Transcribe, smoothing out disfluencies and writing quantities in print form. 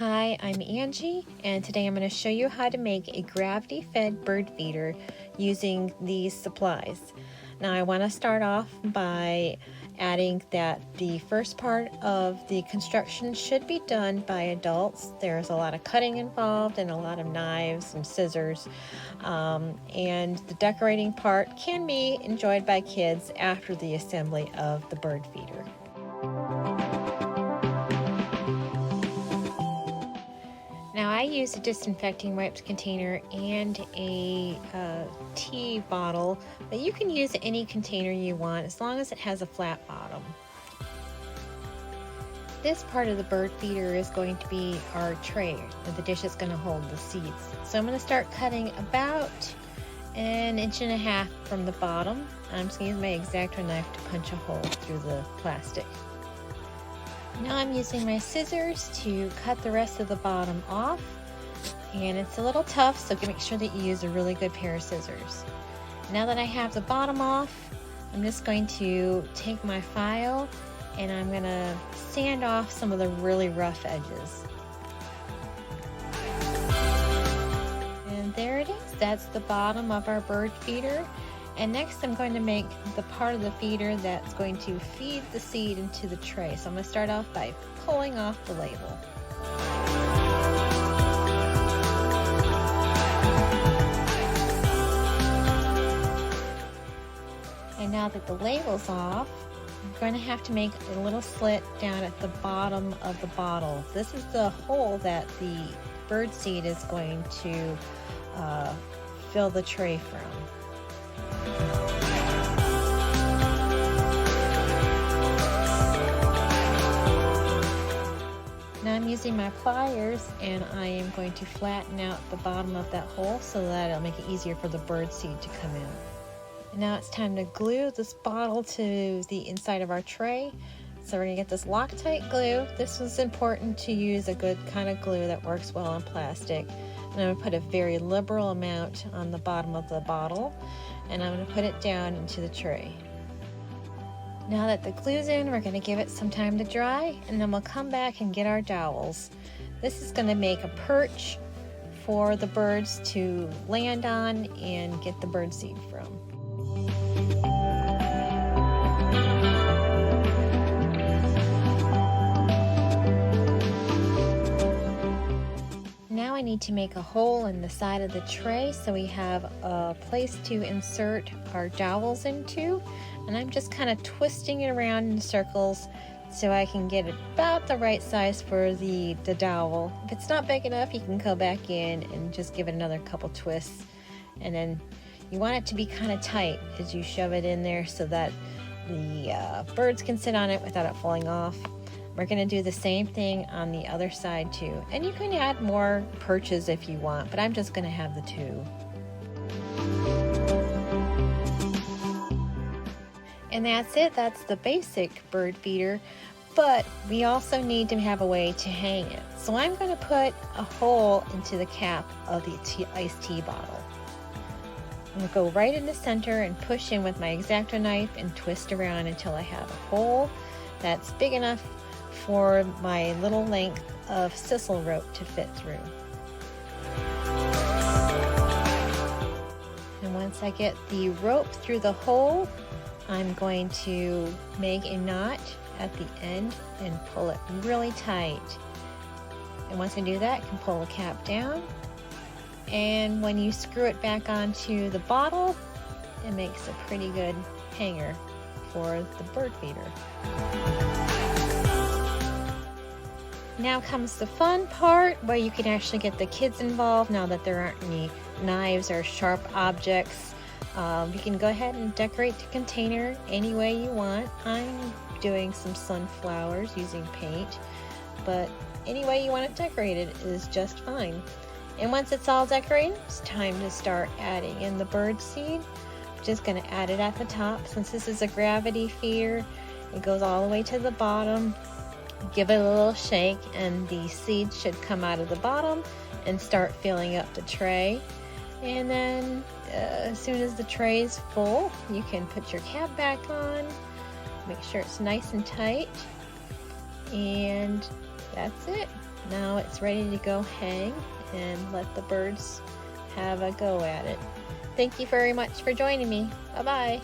Hi, I'm Angie, and today I'm going to show you how to make a gravity-fed bird feeder using these supplies. Now I want to start off by adding that the first part of the construction should be done by adults. There's a lot of cutting involved and a lot of knives and scissors, and the decorating part can be enjoyed by kids after the assembly of the bird feeder. Now I use a disinfecting wipes container and a tea bottle, but you can use any container you want as long as it has a flat bottom. This part of the bird feeder is going to be our tray, where the dish is going to hold the seeds. So I'm going to start cutting about 1.5 inches from the bottom. I'm just going to use my X-Acto knife to punch a hole through the plastic. Now I'm using my scissors to cut the rest of the bottom off, and it's a little tough, so make sure that you use a really good pair of scissors. Now that I have the bottom off, I'm just going to take my file and I'm going to sand off some of the really rough edges. And there it is. That's the bottom of our bird feeder. And next I'm going to make the part of the feeder that's going to feed the seed into the tray. So I'm going to start off by pulling off the label. And now that the label's off, I'm going to have to make a little slit down at the bottom of the bottle. This is the hole that the bird seed is going to fill the tray from. Now I'm using my pliers and I am going to flatten out the bottom of that hole so that it'll make it easier for the bird seed to come in. And now it's time to glue this bottle to the inside of our tray. So we're going to get this Loctite glue. This was important to use a good kind of glue that works well on plastic. And I'm going to put a very liberal amount on the bottom of the bottle, and I'm going to put it down into the tray. Now that the glue's in, we're going to give it some time to dry, and then we'll come back and get our dowels. This is going to make a perch for the birds to land on and get the bird seed from. Now I need to make a hole in the side of the tray so we have a place to insert our dowels into, and I'm just kind of twisting it around in circles so I can get about the right size for the dowel. If it's not big enough, you can go back in and just give it another couple twists, and then you want it to be kind of tight as you shove it in there so that the birds can sit on it without it falling off. We're going to do the same thing on the other side too, and you can add more perches if you want, but I'm just going to have the two. And that's it. That's the basic bird feeder, but we also need to have a way to hang it. So I'm going to put a hole into the cap of the iced tea bottle. I'm going to go right in the center and push in with my X-Acto knife and twist around until I have a hole that's big enough for my little length of sisal rope to fit through. And once I get the rope through the hole, I'm going to make a knot at the end and pull it really tight. And once I do that, I can pull the cap down. And when you screw it back onto the bottle, it makes a pretty good hanger for the bird feeder. Now comes the fun part where you can actually get the kids involved now that there aren't any knives or sharp objects. You can go ahead and decorate the container any way you want. I'm doing some sunflowers using paint, but any way you want it decorated is just fine. And once it's all decorated, it's time to start adding in the bird seed. I'm just going to add it at the top. Since this is a gravity feeder, it goes all the way to the bottom. Give it a little shake and the seeds should come out of the bottom and start filling up the tray. And then as soon as the tray is full, you can put your cap back on, make sure it's nice and tight, and that's it. Now it's ready to go hang and let the birds have a go at it. Thank you very much for joining me. Bye-bye.